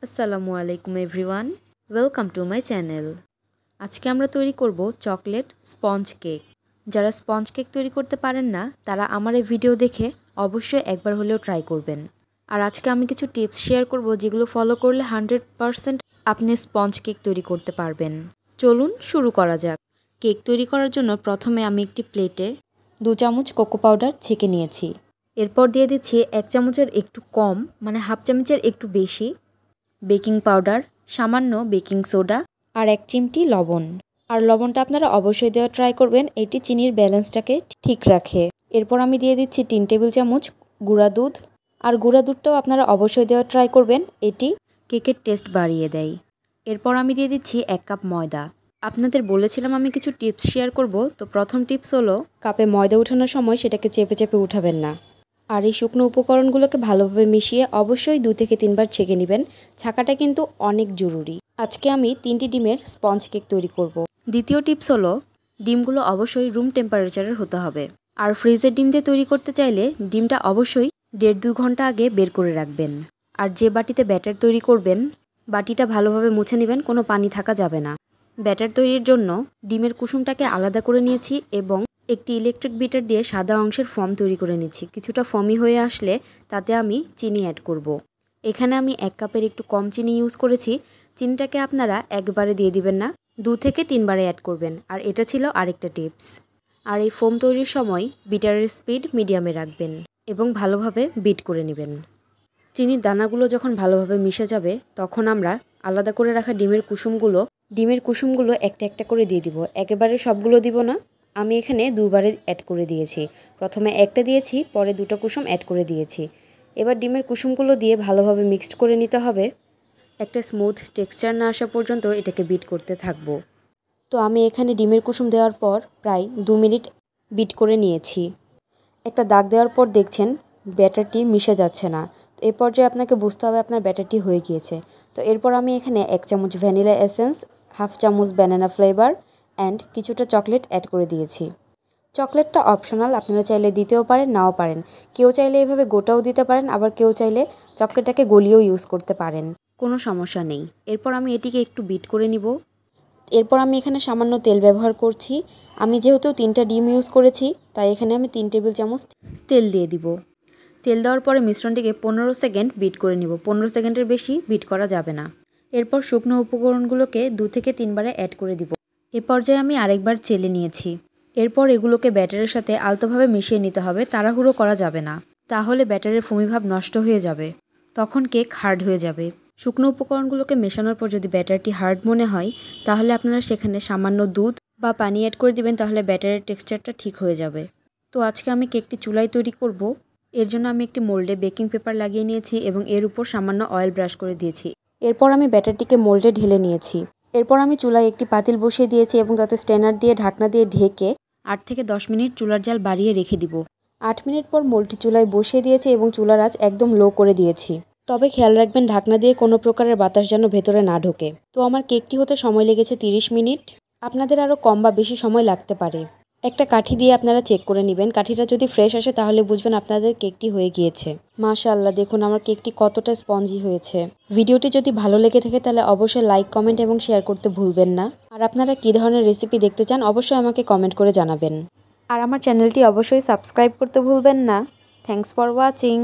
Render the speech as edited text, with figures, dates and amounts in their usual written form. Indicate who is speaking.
Speaker 1: আসসালামু আলাইকুম everyone, welcome to my channel. আজকে আমরা তৈরি করব চকলেট স্পঞ্জ কেক। যারা স্পঞ্জ কেক তৈরি করতে পারেন না তারা আমার এই ভিডিও দেখে অবশ্যই একবার হলেও ট্রাই করবেন। আর আজকে আমি কিছু টিপস শেয়ার করব যেগুলো ফলো করলে 100% আপনি স্পঞ্জ কেক তৈরি করতে পারবেন। চলুন শুরু করা যাক। কেক তৈরি করার জন্য প্রথমে আমি একটি প্লেটে 2 চামচ কোকো পাউডার ছেঁকে নিয়েছি। এরপর দিয়ে দিচ্ছি 1 চামচের একটু কম মানে হাফ চামচের একটু বেশি বেকিং পাউডার, সামান্য বেকিং সোডা আর 1 চিমটি লবণ। আর লবণটা আপনারা অবশ্যই দেওয়া ট্রাই করবেন, এটি চিনির ব্যালেন্সটাকে ঠিক রাখে। এরপর আমি দিয়ে দিচ্ছি 3 টেবিল চামচ গুঁড়া দুধ। আর গুঁড়া দুধটাও আপনারা অবশ্যই দেওয়া ট্রাই করবেন, এটি কেকের টেস্ট বাড়িয়ে দেয়। এরপর আমি দিয়ে দিচ্ছি 1 কাপ ময়দা। আপনাদের বলেছিলাম আমি কিছু টিপস শেয়ার করব, তো প্রথম টিপস হলো কাপে ময়দা উঠানোর সময় সেটাকে চেপে চেপে উঠাবেন না। আর এই শুকনো উপকরণগুলোকে ভালোভাবে মিশিয়ে অবশ্যই 2 থেকে 3 বার ছেঁকে নেবেন। ছাঁকাটা কিন্তু অনেক জরুরি। আজকে আমি 3টি ডিমের স্পঞ্জ কেক তৈরি করব। দ্বিতীয় টিপস হলো ডিমগুলো অবশ্যই রুম টেম্পারেচারের হতে হবে। আর ফ্রিজের ডিম দিয়ে তৈরি করতে চাইলে ডিমটা অবশ্যই 1.5-2 ঘন্টা আগে বের করে রাখবেন। আর যে বাটিতে ব্যাটার তৈরি করবেন বাটিটা ভালোভাবে মুছে নেবেন, কোনো পানি থাকা যাবে না। ব্যাটার তৈরির জন্য ডিমের কুসুমটাকে আলাদা করে নিয়েছি এবং একটি ইলেকট্রিক বিটার দিয়ে সাদা অংশের ফর্ম তৈরি করে নিচ্ছি। কিছুটা ফর্মি হয়ে আসলে তাতে আমি চিনি অ্যাড করব। এখানে আমি 1 কাপের একটু কম চিনি ইউজ করেছি। চিনিটাকে আপনারা একবারে দিয়ে দিবেন না, 2 থেকে 3 বারে অ্যাড করবেন। আর এটা ছিল আরেকটা টিপস। আর এই ফোম তৈরির সময় বিটারের স্পিড মিডিয়ামে রাখবেন এবং ভালোভাবে বিট করে নেবেন। চিনির দানাগুলো যখন ভালোভাবে মিশে যাবে তখন আমরা আলাদা করে রাখা ডিমের কুসুমগুলো একটা একটা করে দিয়ে দিব। একেবারে সবগুলো দিব না, আমি এখানে 2 বারে অ্যাড করে দিয়েছি। প্রথমে একটা দিয়েছি, পরে 2টা কুসুম অ্যাড করে দিয়েছি। এবার ডিমের কুসুমগুলো দিয়ে ভালোভাবে মিক্সড করে নিতে হবে। একটা স্মুথ টেক্সচার না আসা পর্যন্ত এটাকে বিট করতে থাকবো। তো আমি এখানে ডিমের কুসুম দেওয়ার পর প্রায় 2 মিনিট বিট করে নিয়েছি। একটা দাগ দেওয়ার পর দেখছেন ব্যাটারটি মিশে যাচ্ছে না। তো এই পর্যায়ে আপনাকে বুঝতে হবে আপনার ব্যাটারটি হয়ে গিয়েছে। তো এরপর আমি এখানে 1 চামচ ভ্যানিলা এসেন্স, হাফ চামচ ব্যানানা ফ্লেভার অ্যান্ড কিছুটা চকলেট অ্যাড করে দিয়েছি। চকলেটটা অপশনাল, আপনারা চাইলে দিতেও পারেন নাও পারেন। কেউ চাইলে এভাবে গোটাও দিতে পারেন, আবার কেউ চাইলে চকলেটটাকে গলিয়েও ইউজ করতে পারেন, কোনো সমস্যা নেই। এরপর আমি এটিকে একটু বিট করে নিব। এরপর আমি এখানে সামান্য তেল ব্যবহার করছি। আমি যেহেতু 3টা ডিম ইউজ করেছি তাই এখানে আমি 3 টেবিল চামচ তেল দিয়ে দিব। তেল দেওয়ার পরে মিশ্রণটিকে 15 সেকেন্ড বিট করে নিব। 15 সেকেন্ডের বেশি বিট করা যাবে না। এরপর শুকনো উপকরণগুলোকে 2 থেকে 3 বারে অ্যাড করে দিব। এ পর্যায়ে আমি আরেকবার চেলে নিয়েছি। এরপর এগুলোকে ব্যাটারের সাথে আলতোভাবে মিশিয়ে নিতে হবে, তাড়াহুড়ো করা যাবে না, তাহলে ব্যাটারের ফমিভাব নষ্ট হয়ে যাবে, তখন কেক হার্ড হয়ে যাবে। শুকনো উপকরণগুলোকে মেশানোর পর যদি ব্যাটারটি হার্ড মনে হয় তাহলে আপনারা সেখানে সামান্য দুধ বা পানি অ্যাড করে দিবেন, তাহলে ব্যাটারের টেক্সচারটা ঠিক হয়ে যাবে। তো আজকে আমি কেকটি চুলায় তৈরি করব। এর জন্য আমি একটি মোল্ডে বেকিং পেপার লাগিয়ে নিয়েছি এবং এর উপর সামান্য অয়েল ব্রাশ করে দিয়েছি। এরপর আমি ব্যাটারটিকে মোল্ডে ঢেলে নিয়েছি। এরপর আমি চুলায় একটি পাতিল বসিয়ে দিয়েছি এবং তাতে স্ট্যানার দিয়ে ঢাকনা দিয়ে ঢেকে 8 থেকে 10 মিনিট চুলার জাল বাড়িয়ে রেখে দিব। 8 মিনিট পর মোল্ডটি চুলায় বসিয়ে দিয়েছি এবং চুলার আঁচ একদম লো করে দিয়েছি। তবে খেয়াল রাখবেন ঢাকনা দিয়ে কোনো প্রকারের বাতাস যেন ভেতরে না ঢোকে। তো আমার কেকটি হতে সময় লেগেছে 30 মিনিট। আপনাদের আরও কম বা বেশি সময় লাগতে পারে। একটা কাঠি দিয়ে আপনারা চেক করে নেবেন, কাঠিটা যদি ফ্রেশ আসে তাহলে বুঝবেন আপনাদের কেকটি হয়ে গিয়েছে। মাশাআল্লাহ, দেখুন আমার কেকটি কতটা স্পঞ্জি হয়েছে। ভিডিওটি যদি ভালো লেগে থাকে তাহলে অবশ্যই লাইক, কমেন্ট এবং শেয়ার করতে ভুলবেন না। আর আপনারা কী ধরনের রেসিপি দেখতে চান অবশ্যই আমাকে কমেন্ট করে জানাবেন। আর আমার চ্যানেলটি অবশ্যই সাবস্ক্রাইব করতে ভুলবেন না। Thanks for watching.